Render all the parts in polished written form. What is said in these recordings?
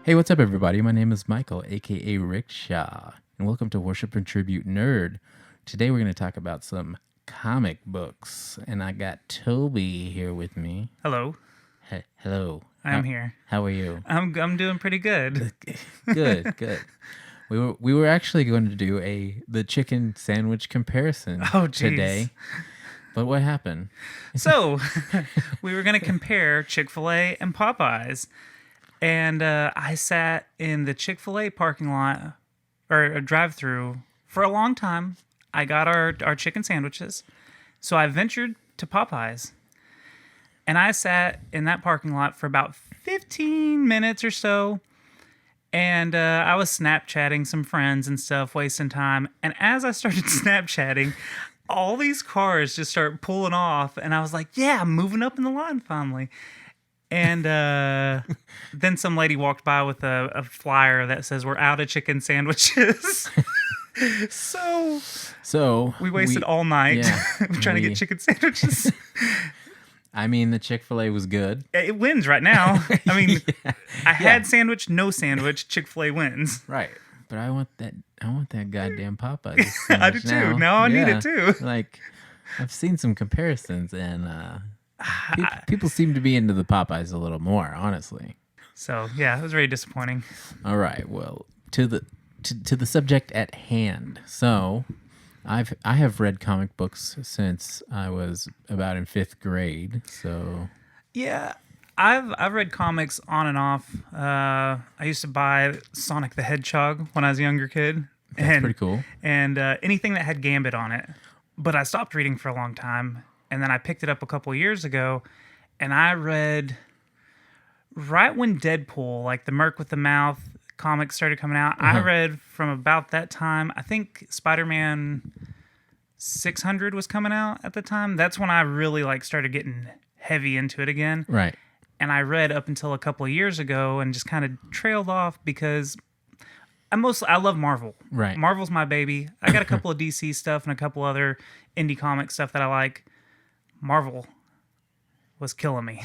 Hey, what's up, everybody? My name is Michael, aka Rickshaw, and welcome to Worship and Tribute Nerd. Today, we're going to talk about some comic books, and I got Toby here with me. Hello. Hello. I'm here. How are you? I'm doing pretty good. Good. We were actually going to do the chicken sandwich comparison today, but what happened? So, we were going to compare Chick-fil-A and Popeyes. And I sat in the Chick-fil-A parking lot, or a drive-through, for a long time. I got our chicken sandwiches. So I ventured to Popeyes. And I sat in that parking lot for about 15 minutes or so. And I was Snapchatting some friends and stuff, wasting time. And as I started Snapchatting, all these cars just start pulling off. And I was like, yeah, I'm moving up in the line finally. And then some lady walked by with a flyer that says, we're out of chicken sandwiches. So we wasted all night trying to get chicken sandwiches. I mean, the Chick-fil-A was good. It wins right now. I mean, I had sandwich, no sandwich. Chick-fil-A wins. Right. But I want that goddamn Popeyes. I do too. Now I need it too. Like, I've seen some comparisons, and people seem to be into the Popeyes a little more, honestly. So yeah, it was very disappointing. All right. Well, to the subject at hand. So, I have read comic books since I was about in 5th grade. So yeah, I've read comics on and off. I used to buy Sonic the Hedgehog when I was a younger kid. That's pretty cool. And anything that had Gambit on it. But I stopped reading for a long time, and then I picked it up a couple years ago, and I read right when Deadpool, like the Merc with the Mouth comics started coming out. I read from about that time. I think Spider-Man 600 was coming out at the time. That's when I really started getting heavy into it again. Right. And I read up until a couple of years ago and just kind of trailed off because I love Marvel. Right. Marvel's my baby. I got a couple of DC stuff and a couple other indie comic stuff that I like. Marvel was killing me.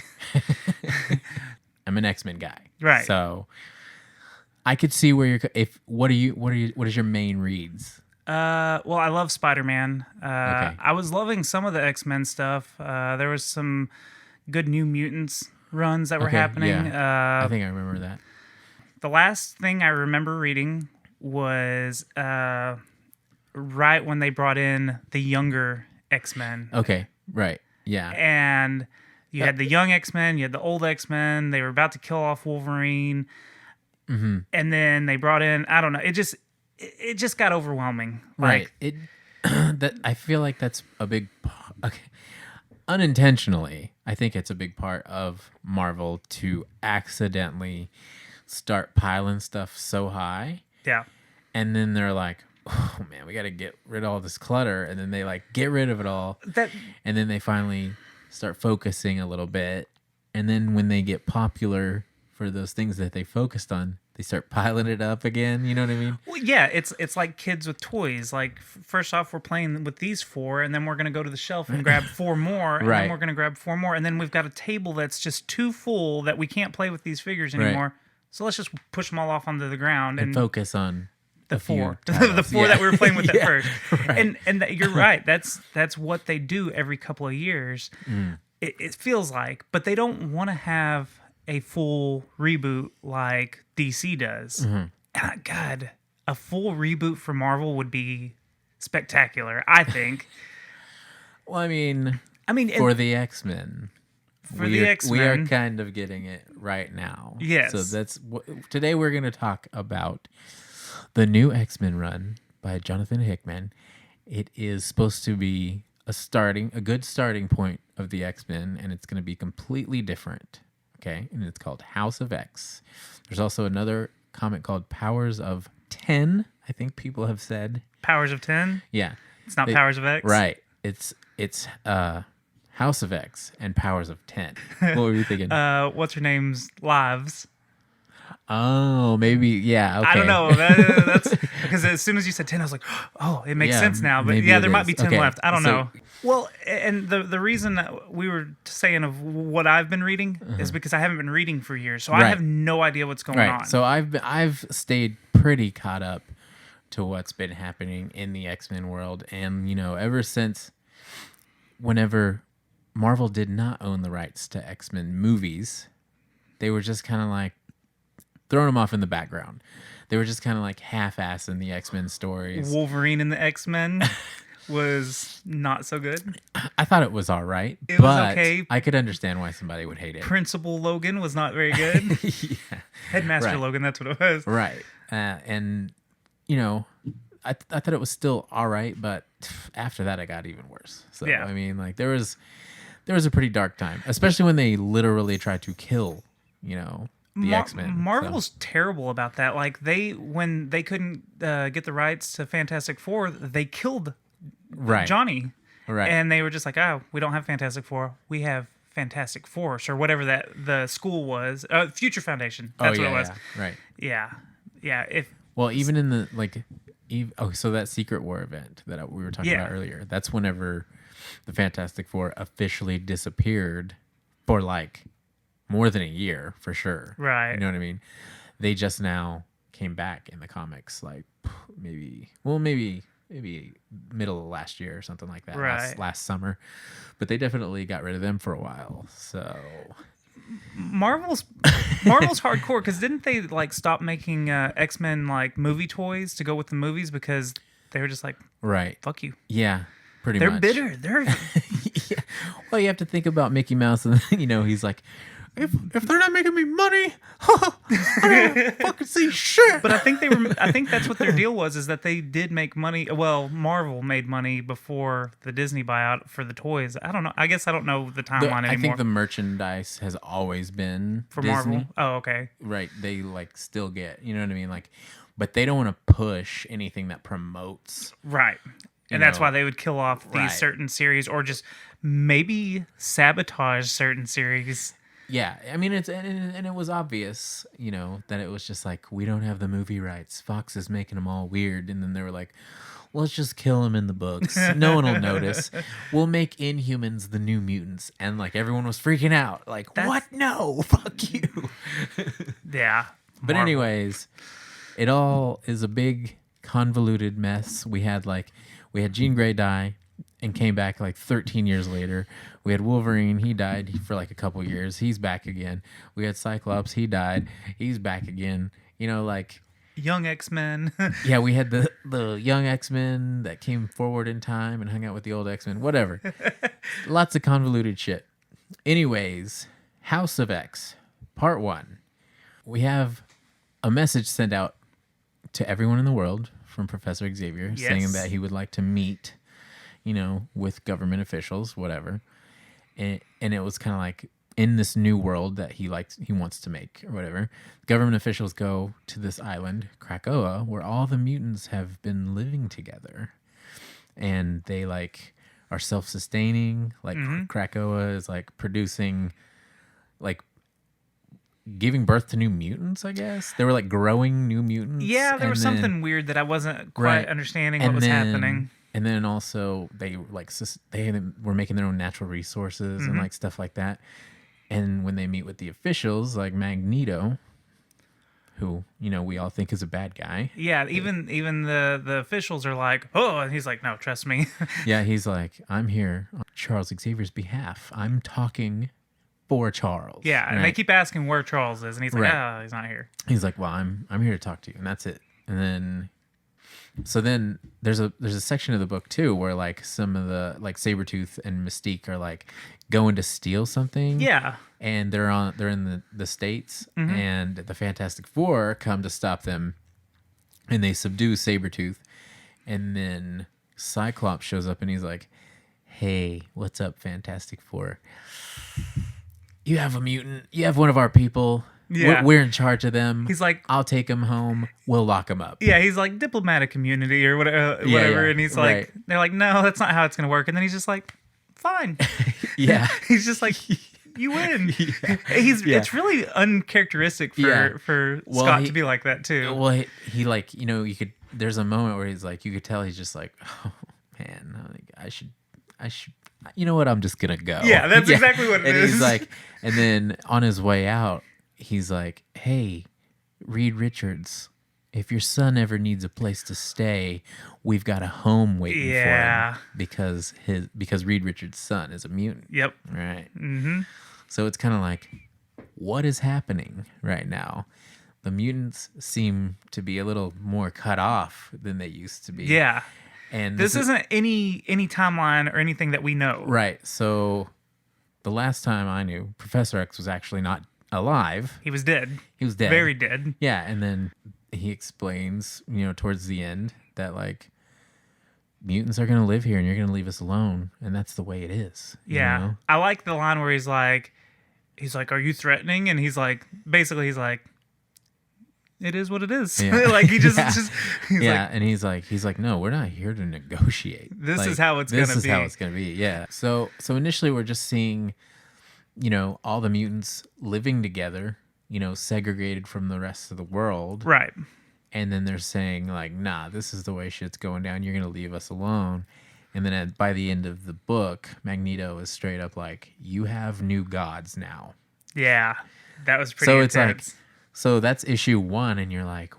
I'm an Xmen guy. Right. So I could see where what is your main reads? Well, I love Spider-Man. Okay. I was loving some of the Xmen stuff. There was some good New Mutants runs that were happening. Yeah. I think I remember that. The last thing I remember reading was right when they brought in the younger X-Men. Okay, right, yeah. And you had the young X-Men, you had the old X-Men. They were about to kill off Wolverine. Mm-hmm. And then they brought in, I don't know, it just got overwhelming. Right. I feel like that's a big okay. Unintentionally, I think it's a big part of Marvel to accidentally start piling stuff so high. Yeah. And then they're like, oh man, we got to get rid of all this clutter. And then they get rid of it all. And then they finally start focusing a little bit. And then when they get popular for those things that they focused on, they start piling it up again. You know what I mean? Well, yeah, it's like kids with toys. Like, first off, we're playing with these 4, and then we're going to go to the shelf and grab 4 more, and then we're going to grab 4 more, and then we've got a table that's just too full that we can't play with these figures anymore. Right. So let's just push them all off onto the ground and focus on the 4, the 4 that we were playing with at first. Right. And you're right. That's what they do every couple of years. It feels like, but they don't want to have a full reboot like DC does. Mm-hmm. And God, a full reboot for Marvel would be spectacular, I think. Well, I mean, for the X-Men. We are kind of getting it right now. Yes. So today we're going to talk about the new X-Men run by Jonathan Hickman. It is supposed to be a good starting point of the X-Men, and it's going to be completely different. Okay, and it's called House of X. There's also another comic called Powers of 10. I think people have said Powers of 10. Yeah, it's not Powers of X. Right. It's House of X and Powers of 10. What were you thinking? What's her name's lives? Oh, maybe. Yeah. Okay. I don't know. That's because as soon as you said 10, I was like, oh, it makes Yeah, sense now. But maybe yeah, it there might is. be 10 Okay, left. I don't so- know. Well, and the reason that we were saying of what I've been reading is because I haven't been reading for years, so I Right. have no idea what's going Right. on. So I've stayed pretty caught up to what's been happening in the X-Men world, and ever since whenever Marvel did not own the rights to X-Men movies, they were just kind of like throwing them off in the background. They were just kind of like half-assing the X-Men stories. Wolverine and the X-Men was not so good. I thought it was all right, It was but okay. I could understand why somebody would hate it. Principal Logan was not very good. Yeah. Headmaster Right. Logan, that's what it was. Right. And, I thought it was still all right, but after that, it got even worse. So, Yeah. I mean, like, there was a pretty dark time, especially when they literally tried to kill, the X-Men. Marvel's terrible about that. Like when they couldn't get the rights to Fantastic Four, they killed Right. Johnny. Right. And they were just like, oh, we don't have Fantastic Four. We have Fantastic Force or whatever that the school was. Future Foundation. That's what it was. Yeah. Right. Yeah. Yeah. Well, even in the, like, so that Secret War event that we were talking Yeah. about earlier, that's whenever the Fantastic Four officially disappeared for, like, more than a year, for sure. Right. You know what I mean? They just now came back in the comics, like, maybe middle of last year or something like that, Right. last summer. But they definitely got rid of them for a while, so... Marvel's hardcore because didn't they like stop making X-Men like movie toys to go with the movies because they were just like, Right. fuck you. Yeah, pretty They're much. bitter. They're Yeah. Well, you have to think about Mickey Mouse, and he's like, if they're not making me money, I don't fucking see shit. But I think that's what their deal was, is that they did make money. Well, Marvel made money before the Disney buyout for the toys. I don't know. I guess I don't know the timeline anymore. I think the merchandise has always been for Disney. Marvel. Oh, okay. Right. They like still get, you know what I mean? Like, but they don't want to push anything that promotes. Right. You And that's know, why they would kill off these right. certain series or just maybe sabotage certain series. Yeah, I mean and it was obvious, that it was just like, we don't have the movie rights. Fox is making them all weird, and then they were like, let's just kill them in the books. No one will notice. We'll make Inhumans the new mutants, and like everyone was freaking out. Like, what? No, fuck you. Yeah. But Marvel. anyways, it all is a big convoluted mess. We had Jean Grey die and came back like 13 years later. We had Wolverine. He died for like a couple years. He's back again. We had Cyclops. He died. He's back again. Like, Young X-Men. yeah, we had the young X-Men that came forward in time and hung out with the old X-Men. Whatever. Lots of convoluted shit. Anyways, House of X, Part 1. We have a message sent out to everyone in the world from Professor Xavier saying that he would like to meet, with government officials, whatever. And it was kind of like, in this new world that he wants to make or whatever, government officials go to this island, Krakoa, where all the mutants have been living together. And they like are self-sustaining. Like Krakoa is like producing, like giving birth to new mutants, I guess. They were like growing new mutants. Yeah, there was something weird that I wasn't quite understanding what was happening. And then also they were making their own natural resources and like stuff like that. And when they meet with the officials, like Magneto, who we all think is a bad guy. Yeah, even the officials are like, oh, and he's like, no, trust me. Yeah, he's like, I'm here on Charles Xavier's behalf. I'm talking for Charles. Yeah, and they keep asking where Charles is, and he's like, oh, he's not here. He's like, well, I'm here to talk to you, and that's it. And then there's a section of the book too where like some of the like Sabretooth and Mystique are like going to steal something. Yeah. And they're in the States, and the Fantastic Four come to stop them, and they subdue Sabretooth. And then Cyclops shows up and he's like, hey, what's up, Fantastic Four? You have a mutant. You have one of our people. Yeah. We're in charge of them. He's like, I'll take him home. We'll lock him up. yeah, he's like diplomatic immunity or whatever. Yeah, and he's like, right. they're like, no, that's not how it's going to work. And then he's just like, fine. Yeah. He's just like, You win. Yeah. It's really uncharacteristic for Well, Scott to be like that too. Well, he like, you could. There's a moment where he's like, you could tell he's just like, oh man, I should. You know what? I'm just gonna go. Yeah, that's exactly what it is. He's like, and then on his way out, he's like, hey, Reed Richards, if your son ever needs a place to stay, we've got a home waiting for him because Reed Richards' son is a mutant. Yep. Right. Mm-hmm. So it's kind of like, what is happening right now? The mutants seem to be a little more cut off than they used to be. Yeah. And this isn't any timeline or anything that we know. Right. So the last time I knew, Professor X was actually not alive. He was dead. He was dead. Very dead. Yeah, and then he explains, towards the end that like mutants are going to live here and you're going to leave us alone, and that's the way it is. Yeah. You know? I like the line where he's like, are you threatening? And he's like, it is what it is. Yeah. Like he just he's yeah, like, and he's like, no, we're not here to negotiate. This is how it's gonna be. This is how it's gonna be. Yeah. So initially we're just seeing, all the mutants living together, segregated from the rest of the world. Right. And then they're saying like, nah, this is the way shit's going down. You're gonna leave us alone. And then by the end of the book, Magneto is straight up like, you have new gods now. Yeah, that was pretty intense. It's like. So that's issue 1, and you're like,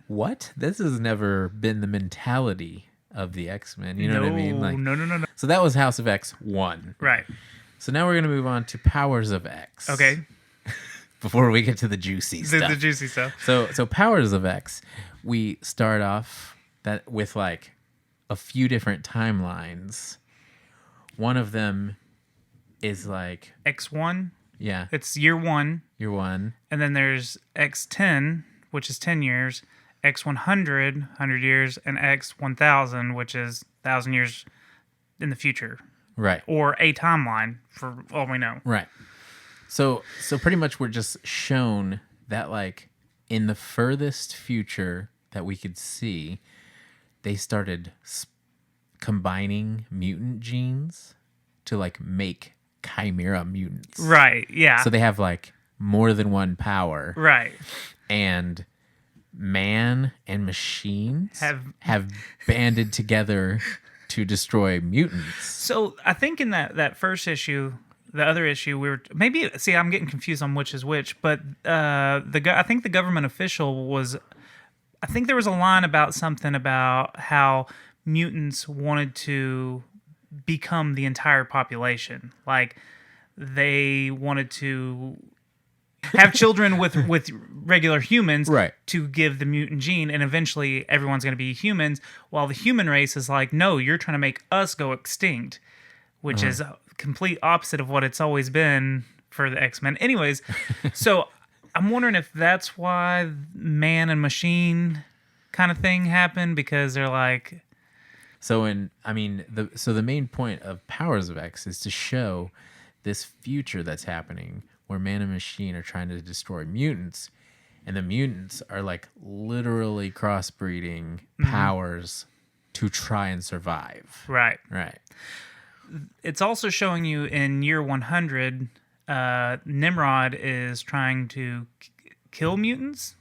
what? This has never been the mentality of the X-Men. You know what I mean? Like, No. So that was House of X 1. Right. So now we're going to move on to Powers of X. Okay. Before we get to the juicy stuff. The juicy stuff. So Powers of X, we start off that with like a few different timelines. One of them is like X1. Yeah. It's year 1. Year 1. And then there's X10, which is 10 years, X100, 100 years, and X1000, which is 1,000 years in the future. Right. Or a timeline, for all we know. Right. So pretty much we're just shown that, like, in the furthest future that we could see, they started combining mutant genes to, like, make chimera mutants. Right, yeah. So they have like more than one power. Right. And man and machines have banded together to destroy mutants. So I think in that first issue, the other issue, I'm getting confused on which is which, but I think the government official was, I think there was a line about something about how mutants wanted to become the entire population. Like they wanted to have children with regular humans, right, to give the mutant gene, and eventually everyone's going to be humans, while the human race is like, no, you're trying to make us go extinct, which is a complete opposite of what it's always been for the X-Men. Anyways, so I'm wondering if that's why man and machine kind of thing happened, because they're like, the main point of Powers of X is to show this future that's happening where man and machine are trying to destroy mutants, and the mutants are like literally crossbreeding powers to try and survive. Right. Right. It's also showing you in year 100, Nimrod is trying to kill mutants,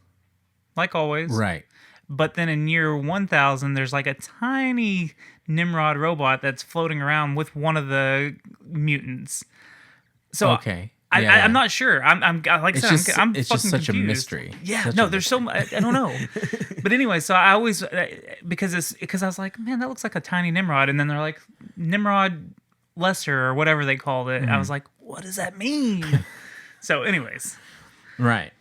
like always. Right. But then in year 1000, there's like a tiny Nimrod robot that's floating around with one of the mutants. So okay, I'm not sure. I'm like I said, I'm it's fucking just such confused. a mystery. Yeah, there's so much. I don't know. But anyway, so I always because I was like, man, that looks like a tiny Nimrod, and then they're like Nimrod Lesser or whatever they called it. I was like, what does that mean? So, anyways, right.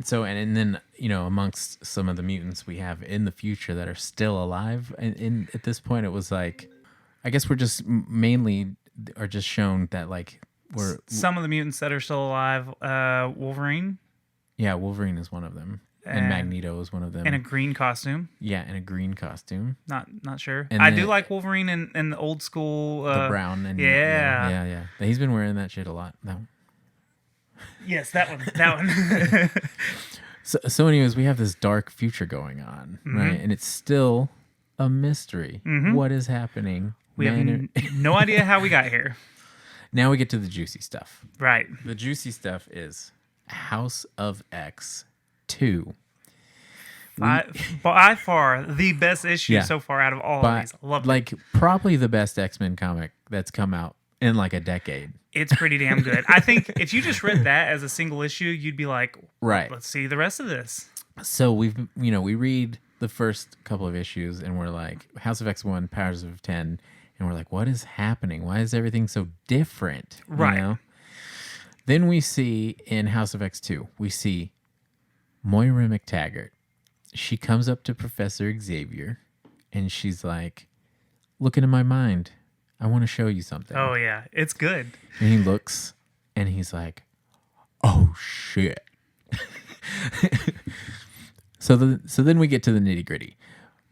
So and then amongst some of the mutants we have in the future that are still alive, and at this point it was like, I guess we're just mainly are just shown that like we're some of the mutants that are still alive. Wolverine. Yeah, Wolverine is one of them, and Magneto is one of them. In a green costume. Yeah, in a green costume. Not sure. And I do like Wolverine in the old school. The brown and yeah. He's been wearing that shit a lot. That one. Yes, that one. So anyways, we have this dark future going on, right? And it's still a mystery. What is happening? We have no idea how we got here. Now we get to the juicy stuff. Right. The juicy stuff is House of X 2. By far the best issue Yeah. so far out of all of these. I love it. Like probably the best X-Men comic that's come out in like a decade. It's pretty damn good. I think if you just read that as a single issue, you'd be like, Right. let's see the rest of this. So we read the first couple of issues and we're like House of X1, Powers of 10, and we're like, what is happening? Why is everything so different? Right. You know? Then we see in House of X2, we see Moira McTaggart. She comes up to Professor Xavier and she's like, look into my mind. I want to show you something. Oh, yeah. It's good. And he looks and he's like, oh, shit. So then we get to the nitty gritty.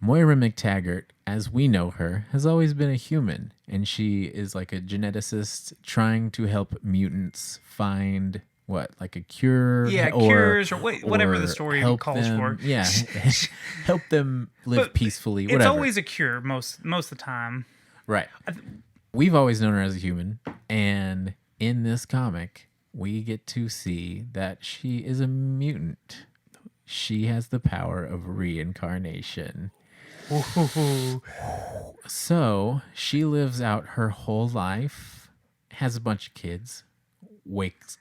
Moira McTaggart, as we know her, has always been a human. And she is like a geneticist trying to help mutants find what, like a cure? Yeah, cures or whatever the story calls for. Yeah, help them live But peacefully. It's Whatever. always a cure most of the time. Right. We've always known her as a human, and in this comic, we get to see that she is a mutant. She has the power of reincarnation. Ooh. So she lives out her whole life, has a bunch of kids.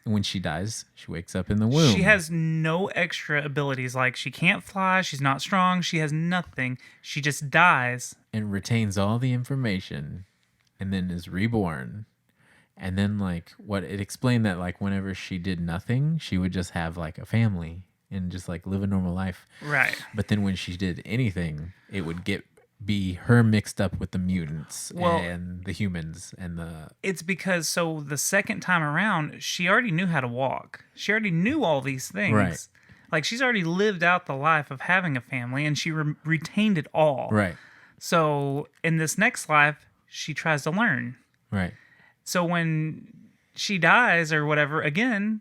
When she dies, she wakes up in the womb. She has no extra abilities. Like, she can't fly. She's not strong. She has nothing. She just dies. And retains all the information and then is reborn. And then, like, what it explained that, like, whenever she did nothing, she would just have, like, a family and just, like, live a normal life. Right. But then when she did anything, it would be her mixed up with the mutants and the humans and the... It's because, so the second time around, she already knew how to walk. She already knew all these things. Right. Like, she's already lived out the life of having a family, and she retained it all. Right. So in this next life, she tries to learn. Right. So when she dies or whatever, again,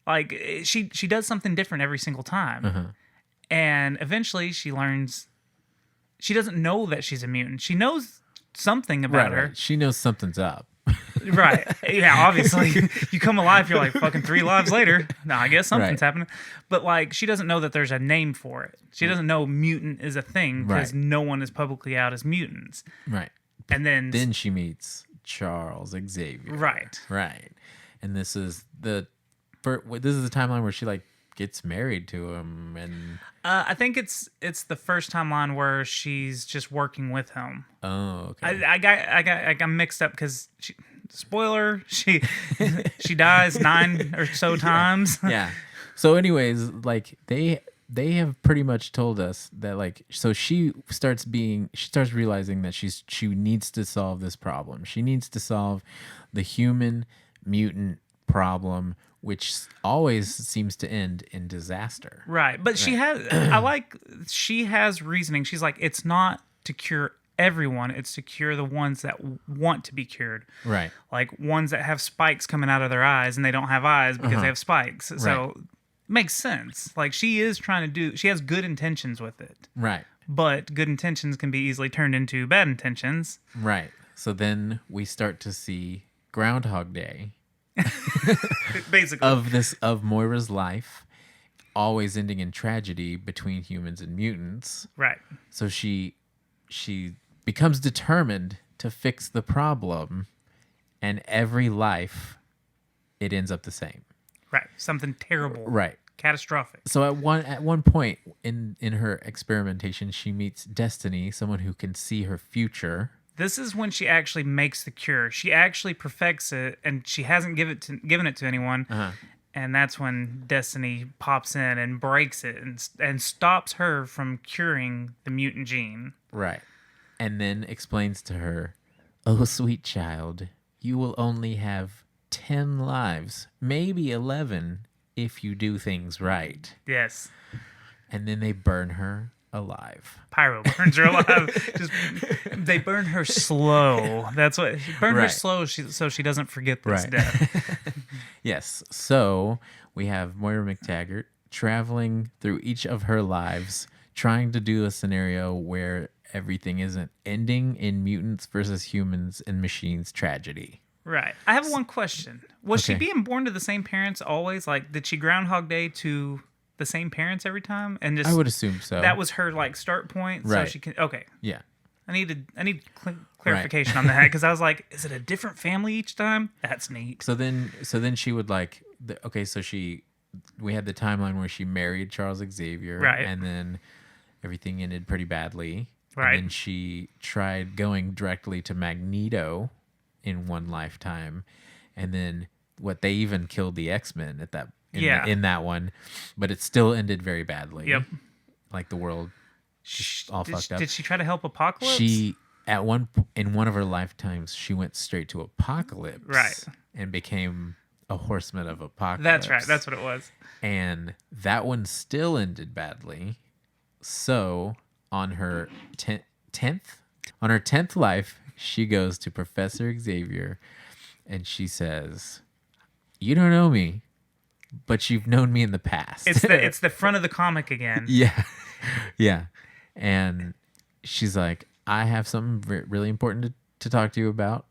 like, she does something different every single time. Uh-huh. And eventually she learns... She doesn't know that she's a mutant. She knows something about her. Right. She knows something's up. Right. Yeah, obviously. You come alive, you're like, fucking 3 lives later. No, I guess something's happening. But, like, she doesn't know that there's a name for it. She doesn't know mutant is a thing because no one is publicly out as mutants. Right. And then she meets Charles Xavier. Right. Right. And this is the timeline where she, like, gets married to him, and I think it's the first timeline where she's just working with him. oh, okay. I got mixed up because spoiler, she dies 9 or so times. Yeah. So, anyways, like they have pretty much told us that, like, so she starts realizing that she needs to solve this problem. She needs to solve the human mutant problem, which always seems to end in disaster. Right. But she has reasoning. She's like, it's not to cure everyone, it's to cure the ones that want to be cured. Right. Like ones that have spikes coming out of their eyes and they don't have eyes because they have spikes. So makes sense. Like, she is trying to she has good intentions with it. Right. But good intentions can be easily turned into bad intentions. Right. So then we start to see Groundhog Day. Basically. Of Moira's life, always ending in tragedy between humans and mutants. Right. So she becomes determined to fix the problem, and every life it ends up the same. Right. Something terrible. Right. Catastrophic. So at one point in her experimentation, she meets Destiny, someone who can see her future. This is when she actually makes the cure. She actually perfects it, and she hasn't given it to anyone. Uh-huh. And that's when Destiny pops in and breaks it and stops her from curing the mutant gene. Right. And then explains to her, "Oh, sweet child, you will only have 10 lives, maybe 11, if you do things right." Yes. And then they burn her alive. Pyro burns her alive. They burn her slow. That's what burn her slow, so she doesn't forget this death. Yes. So we have Moira McTaggart traveling through each of her lives, trying to do a scenario where everything isn't ending in mutants versus humans and machines tragedy. Right. I have one question. Was she Okay. being born to the same parents always? Like, did she Groundhog Day to the same parents every time? And just I would assume so. that was her like start point, so Right. she can. Okay. Yeah. I need clarification on that because I was like, is it a different family each time? That's neat. So then she would like okay, so we had the timeline where she married Charles Xavier, Right. and then everything ended pretty badly. Right. And then she tried going directly to Magneto in one lifetime, and then they even killed the X-Men at that in that one, but it still ended very badly. Yep. Like the world all fucked up. Did she try to help Apocalypse? She in one of her lifetimes she went straight to Apocalypse, Right. and became a horseman of Apocalypse. That's right. That's what it was. And that one still ended badly. So on her 10th life, she goes to Professor Xavier and she says, "You don't know me, but you've known me in the past." It's the front of the comic again. Yeah. Yeah. And she's like, "I have something really important to talk to you about.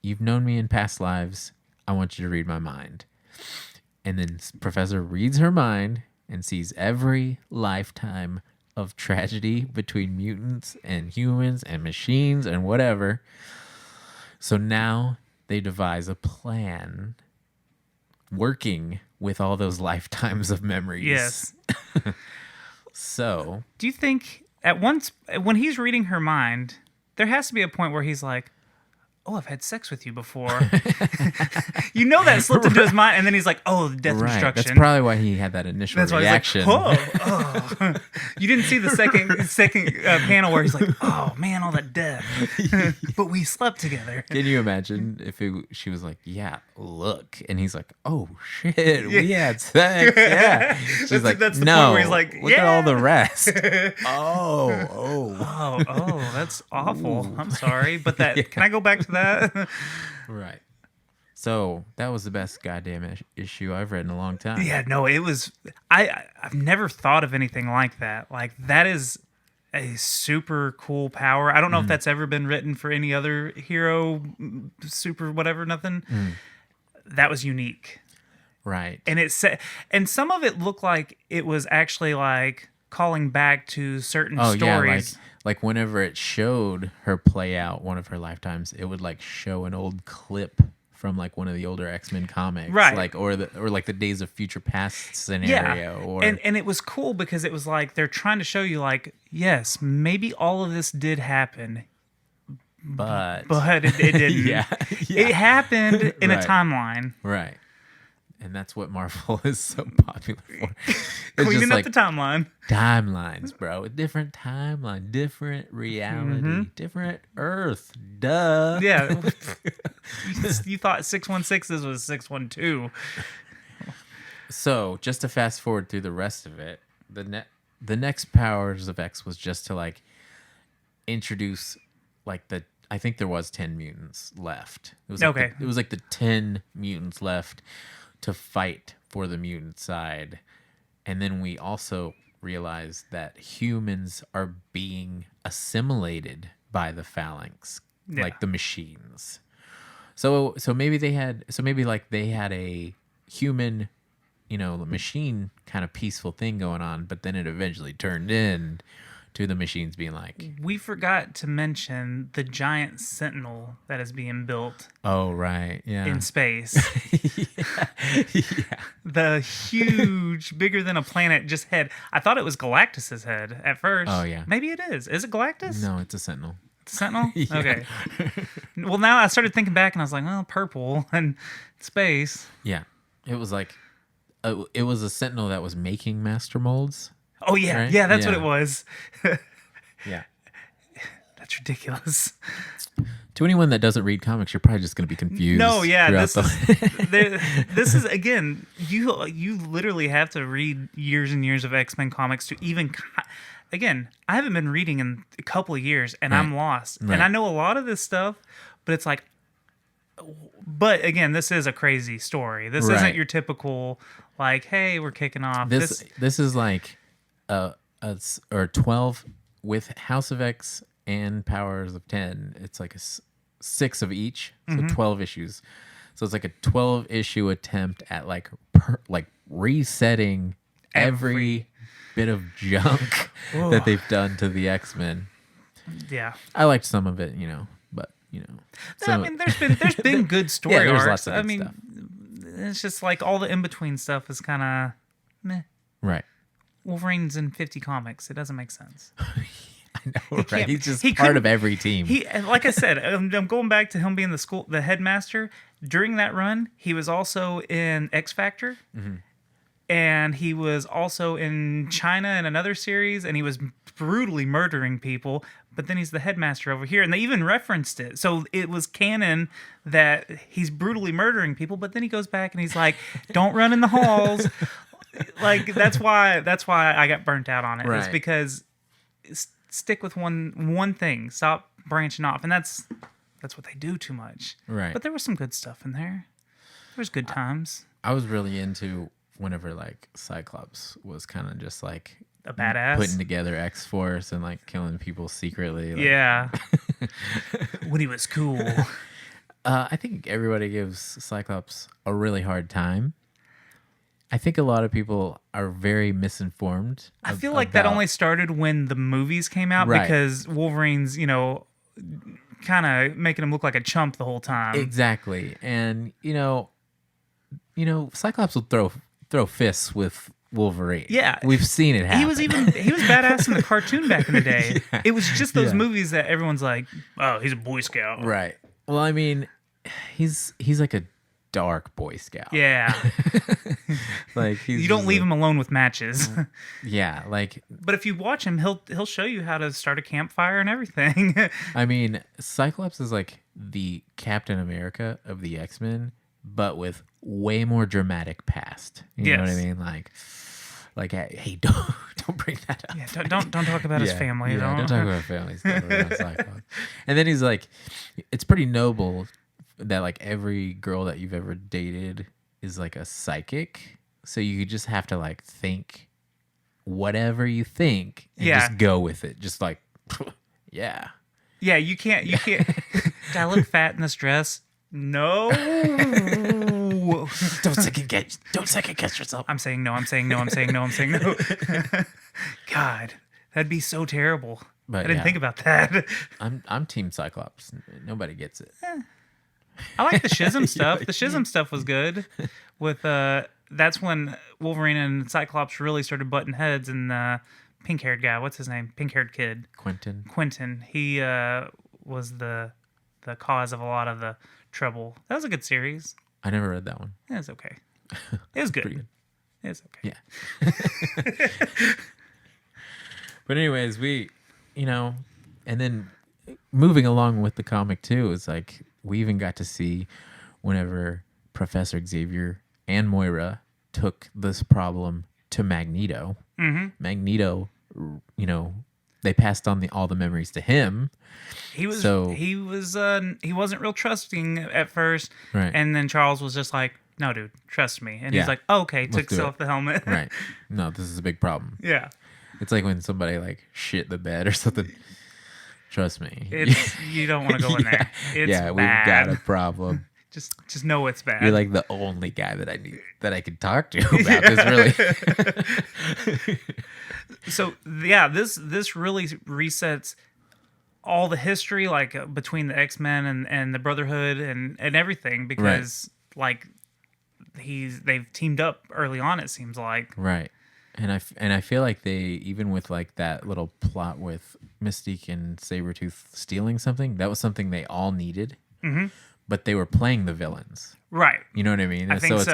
You've known me in past lives. I want you to read my mind." And then Professor reads her mind and sees every lifetime of tragedy between mutants and humans and machines and whatever. So now they devise a plan working with all those lifetimes of memories. Yes. So, Do you think at once when he's reading her mind, there has to be a point where he's like, "Oh, I've had sex with you before." You know that slipped into his mind, and then he's like, "Oh, death right. instruction." That's probably why he had that initial That's why reaction. he's like, "Oh." You didn't see the second panel where he's like, "Oh man, all that death," but we slept together. Can you imagine if she was like, "Yeah, look," and he's like, "Oh shit, we had sex." Yeah, she's like, that's the "No, point where he's like, look at all the "Yeah." rest." Oh, Oh, that's awful. I'm sorry, but can I go back to that? right. So that was the best goddamn issue I've read in a long time. Yeah, no, it was. I've never thought of anything like that. Like that is a super cool power. I don't know if that's ever been written for any other hero, super whatever, nothing. That was unique, Right. and and some of it looked like it was actually like calling back to certain stories. Yeah, like whenever it showed her play out one of her lifetimes, it would like show an old clip from like one of the older X-Men comics, Right. Like or like the Days of Future Past scenario, or and it was cool because it was like they're trying to show you like, yes, maybe all of this did happen, but it didn't. yeah, It happened in a Right. timeline. right, and that's what Marvel is so popular for. It's Cleaning just up like the timeline. timelines, bro. Different timeline, different reality, different Earth. Duh. Yeah. You thought 616 was 612. So just to fast forward through the rest of it, the next Powers of X was just to like introduce like I think there was 10 mutants left. It was like Okay. it was like the 10 mutants left to fight for the mutant side. And then we also realized that humans are being assimilated by the phalanx, Yeah. like the machines. So maybe they had a human, machine kind of peaceful thing going on, but then it eventually turned in to the machines being like, We forgot to mention the giant sentinel that is being built "Oh right, yeah, in space. yeah, The huge, bigger than a planet just head. I thought it was Galactus's head at first. Oh, yeah. Maybe it is. Is it Galactus? no, it's a sentinel." Sentinel? Yeah. Okay. Well, now I started thinking back and I was like, well, purple and space. Yeah, it was like, it was a sentinel that was making master molds. Oh, yeah. Right? Yeah, that's what Yeah. it was. Yeah. That's ridiculous. To anyone that doesn't read comics, you're probably just going to be confused. No, yeah. throughout This is, again, you literally have to read years and years of X-Men comics to even... Again, I haven't been reading in a couple of years, and I'm lost. Right. And I know a lot of this stuff, but it's like... But, again, this is a crazy story. This Right. isn't your typical, like, hey, we're kicking off. This is like or 12 with House of X and Powers of 10. It's like a 6 of each, so Mm-hmm. 12 issues. So it's like a 12 issue attempt at like resetting every bit of junk that they've done to the X-Men. Yeah. I liked some of it, but I mean, there's been good story yeah, there's arcs. lots of good I mean, stuff. it's just like all the in between stuff is kind of meh. Right. Wolverine's in 50 comics. It doesn't make sense. I know, right? He's just he part couldn't- of every team. Like I said, I'm going back to him being the headmaster. During that run, he was also in X Factor, and he was also in China in another series, and he was brutally murdering people. But then he's the headmaster over here, and they even referenced it, so it was canon that he's brutally murdering people. But then he goes back and he's like, "Don't run in the halls." Like that's why I got burnt out on it. Right. It's because stick with one thing. Stop branching off, and that's what they do too much. Right. But there was some good stuff in there. There was good times. I was really into whenever like Cyclops was kind of just like A badass. putting together X-Force and like killing people secretly. Like, Yeah. When he was cool. I think everybody gives Cyclops a really hard time. I think a lot of people are very misinformed. I feel like that only started when the movies came out Right. because Wolverine's, kind of making him look like a chump the whole time. Exactly, and Cyclops will throw fists with Wolverine. Yeah. we've seen it happen. He was badass in the cartoon back in the day. Yeah. It was just those Yeah. movies that everyone's like, "Oh, he's a Boy Scout." right. Well, I mean, he's like a dark Boy Scout. Yeah. Like he's You don't just leave him alone with matches. Yeah, like But if you watch him, he'll show you how to start a campfire and everything. I mean, Cyclops is like the Captain America of the X-Men, but with way more dramatic past. You know what I Yes. mean? Like, hey, don't bring that up. Yeah, don't talk about his family. Yeah, don't talk about family stuff around Cyclops. And then he's like, it's pretty noble that like every girl that you've ever dated is like a psychic. So you just have to like think whatever you think and Yeah. just go with it. Just like, yeah. Yeah, you can't. Do I look fat in this dress? No. Don't second guess yourself. I'm saying no. God, that'd be so terrible. But I didn't yeah. think about that. I'm Team Cyclops. Nobody gets it. I like the Schism stuff. The Schism stuff was good. With that's when Wolverine and Cyclops really started butting heads, and the pink-haired guy, what's his name? Pink-haired kid, Quentin. He was the cause of a lot of the trouble. That was a good series. I never read that one. It was okay. It was good. Pretty good. It was okay. Yeah. But anyways, and then moving along with the comic too, is like we even got to see whenever Professor Xavier and Moira took this problem to Magneto. Mm-hmm. Magneto, they passed on all the memories to him. He was So- he wasn't real trusting at first, Right. and then Charles was just like, "No, dude, trust me." And Yeah. he's like, oh, "Okay," took do it. off the helmet. Right. No, this is a big problem. Yeah. It's like when somebody like shit the bed or something. Trust me. It's you don't want to go in there. It's we've bad. got a problem. Just know it's bad. You're like the only guy that I can talk to about this. Really. So yeah, this really resets all the history, like between the X-Men and the Brotherhood and everything, because like they've teamed up early on, it seems like. Right. And I feel like they, even with like that little plot with Mystique and Sabretooth stealing something, that was something they all needed. Mm-hmm. But they were playing the villains. Right. You know what I mean? I think so it's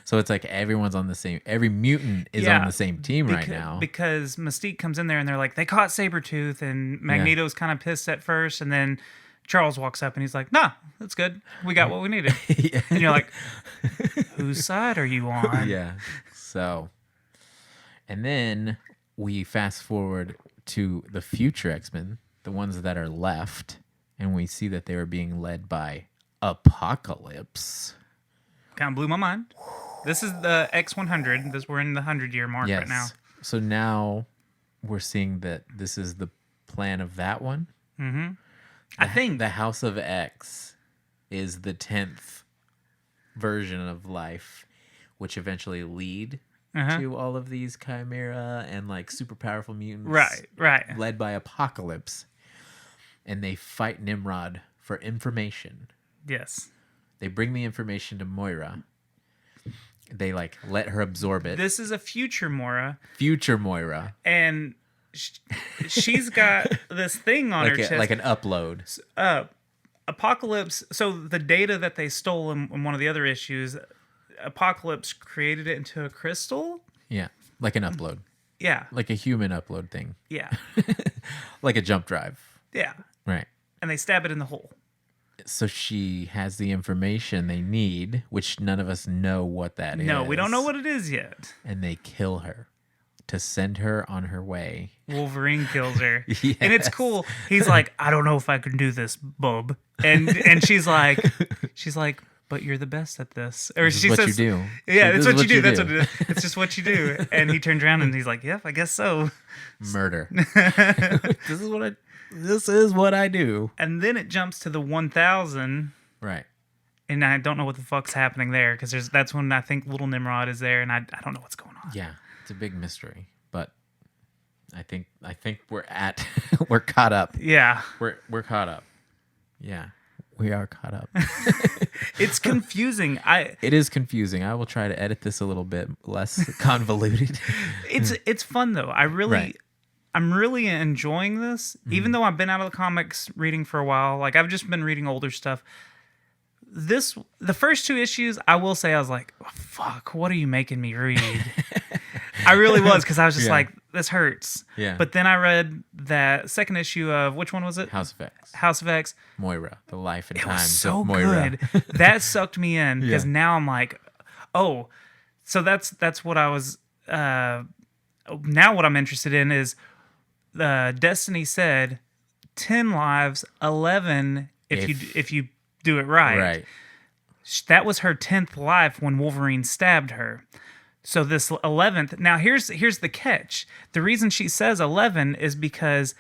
so. like everyone's on the same, every mutant is on the same team right now. Because Mystique comes in there and they're like, they caught Sabretooth, and Magneto's kind of pissed at first, and then Charles walks up and he's like, "Nah, that's good. We got what we needed." Yeah. And you're like, whose side are you on? Yeah. So, and then we fast forward to the future X-Men, the ones that are left, and we see that they were being led by Apocalypse. Kind of blew my mind. This is the X100. We're in the 100-year mark right now. So now we're seeing that this is the plan of that one. Mm-hmm. I think the House of X is the 10th version of life, which eventually lead to all of these chimera and like super powerful mutants. Right. Led by Apocalypse. And they fight Nimrod for information. Yes. They bring the information to Moira. They like let her absorb it. This is a future Moira. Future Moira. And she's got this thing on her chest. Like an upload. Apocalypse. So the data that they stole in one of the other issues, Apocalypse created it into a crystal. Yeah. Like an upload. Yeah. Like a human upload thing. Yeah. Like a jump drive. Yeah. Right. And they stab it in the hole. So she has the information they need, which none of us know what that is. No, we don't know what it is yet. And they kill her to send her on her way. Wolverine kills her. Yes. And it's cool. He's like, I don't know if I can do this, bub. And she's like, but you're the best at this. Or This she is says, what you do. Yeah, This it's is what you do. That's do. what it is. It's just what you do. And he turns around and he's like, yep, I guess so. Murder. This is what I do. And then it jumps to the 1000. Right. And I don't know what the fuck's happening there because that's when I think Little Nimrod is there, and I don't know what's going on. Yeah, it's a big mystery, but I think we're we're caught up. Yeah, We're caught up. Yeah, we are caught up. it's confusing. It is confusing. I will try to edit this a little bit less convoluted. It's fun though. I'm really enjoying this, even though I've been out of the comics reading for a while. Like I've just been reading older stuff. The first two issues, I will say, I was like, oh, "Fuck, what are you making me read?" I really was because I was just like, "This hurts." Yeah. But then I read that second issue of which one was it? House of X. House of X. Moira, the life and It was times so of Moira. good. That sucked me in because Yeah. now I'm like, oh, so that's what I was. Now what I'm interested in is. Destiny said 10 lives, 11 if you do it right. Right. That was her 10th life when Wolverine stabbed her. So this 11th. Now here's the catch. The reason she says 11 is because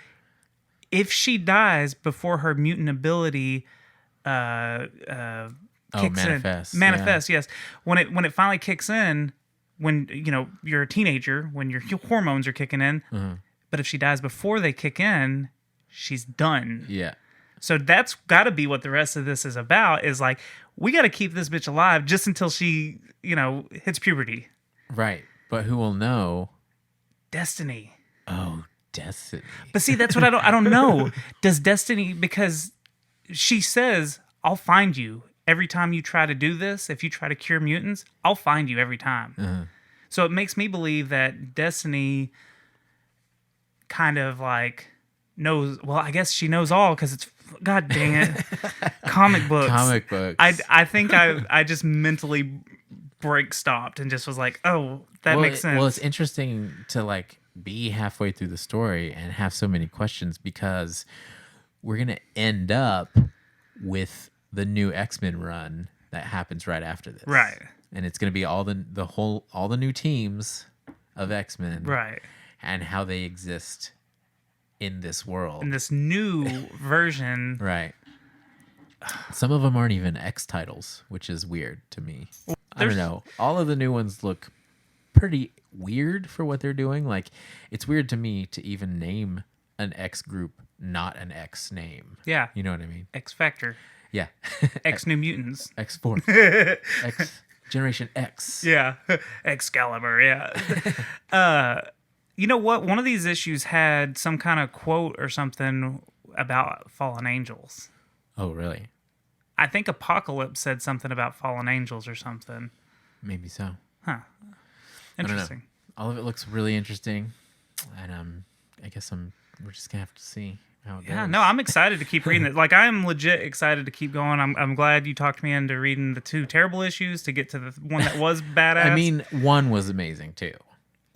if she dies before her mutant ability kicks manifest, yes. When it finally kicks in, when you're a teenager, when your hormones are kicking in. Mm-hmm. But if she dies before they kick in, she's done. Yeah. So that's got to be what the rest of this is about. Is like we got to keep this bitch alive just until she, hits puberty. Right. But who will know? Destiny. Oh, Destiny. But see, that's what I don't know. Does Destiny, because she says, "I'll find you every time you try to do this. If you try to cure mutants, I'll find you every time." Uh-huh. So it makes me believe that Destiny kind of like knows. Well, I guess she knows all because it's God dang it, comic books. I think I just mentally break stopped and just was like, oh, that makes sense. Well, it's interesting to like be halfway through the story and have so many questions because we're gonna end up with the new Xmen run that happens right after this, right? And it's gonna be all the new teams of Xmen, right? And how they exist in this world. In this new version. Right. Some of them aren't even X titles, which is weird to me. I don't know. All of the new ones look pretty weird for what they're doing. Like, it's weird to me to even name an X group not an X name. Yeah. You know what I mean? X Factor. Yeah. X New Mutants. X4. X Generation X. Yeah. Excalibur, yeah. You know what? One of these issues had some kind of quote or something about fallen angels. Oh, really? I think Apocalypse said something about fallen angels or something. Maybe so. Huh. Interesting. All of it looks really interesting. And I guess we're just going to have to see how it goes. Yeah, no, I'm excited to keep reading it. Like, I am legit excited to keep going. I'm glad you talked me into reading the 2 terrible issues to get to the one that was badass. I mean, 1 was amazing, too.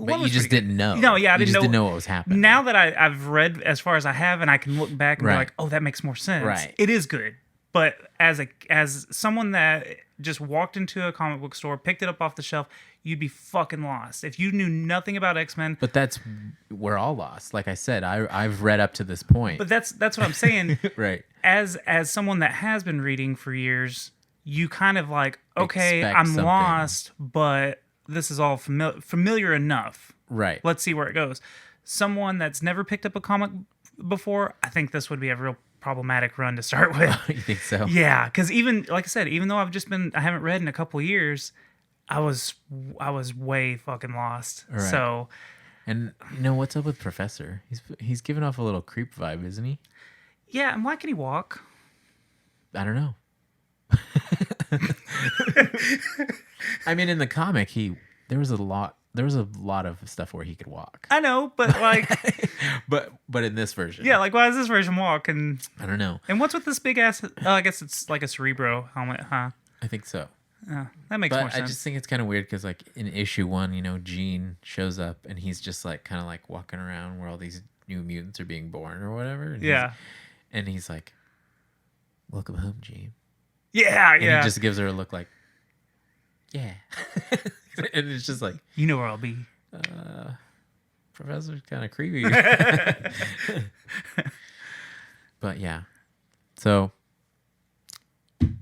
But you just didn't know. No, yeah, I didn't know what was happening. Now that I've read as far as I have, and I can look back and be Right. like, oh, that makes more sense. Right. It is good. But as someone that just walked into a comic book store, picked it up off the shelf, you'd be fucking lost. If you knew nothing about X-Men. But we're all lost. Like I said, I've read up to this point. But that's what I'm saying. Right. as someone that has been reading for years, you kind of like, okay, Expect I'm something. lost, but this is all familiar enough. Right. Let's see where it goes. Someone that's never picked up a comic before, I think this would be a real problematic run to start with. You think so? Yeah, because even like I said, even though I haven't read in a couple years, I was way fucking lost. Right. So, And what's up with Professor? He's giving off a little creep vibe, isn't he? yeah, and why can he walk? I don't know. I mean, in the comic, there was a lot of stuff where he could walk. I know, but like, but in this version, yeah, like why does this version walk? And I don't know. and what's with this big ass? Oh, I guess it's like a Cerebro helmet, huh? I think so. That makes more But sense. I just think it's kind of weird because, like, in issue 1, Gene shows up and he's just like kind of like walking around where all these new mutants are being born or whatever. And yeah, he's like, "Welcome home, Gene." yeah, And yeah. he just gives her a look like, "Yeah," and it's just like, You know where I'll be. Professor's kind of creepy. But yeah, so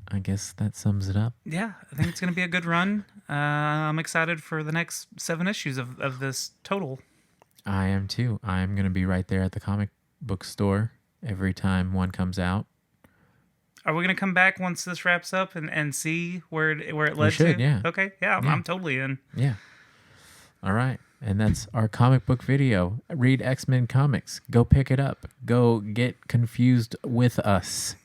I guess that sums it up. Yeah, I think it's going to be a good run. I'm excited for the next 7 issues of this total. I am too. I'm going to be right there at the comic book store every time one comes out. Are we going to come back once this wraps up and see where it led should, to? yeah. Okay, yeah, Yeah. I'm totally in. Yeah. All right. And that's our comic book video. Read X-Men comics. Go pick it up. Go get confused with us.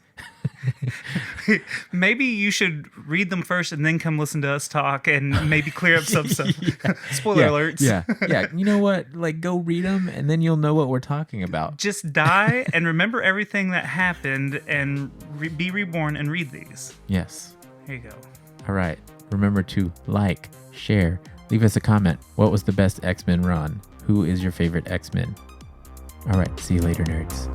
Maybe you should read them first and then come listen to us talk and maybe clear up some stuff. Spoiler alerts. Yeah. You know what? Like, go read them, and then you'll know what we're talking about. Just die and remember everything that happened and be reborn and read these. Yes. Here you go. All right. Remember to like, share, leave us a comment. What was the best X-Men run? Who is your favorite X-Men? All right. See you later, nerds.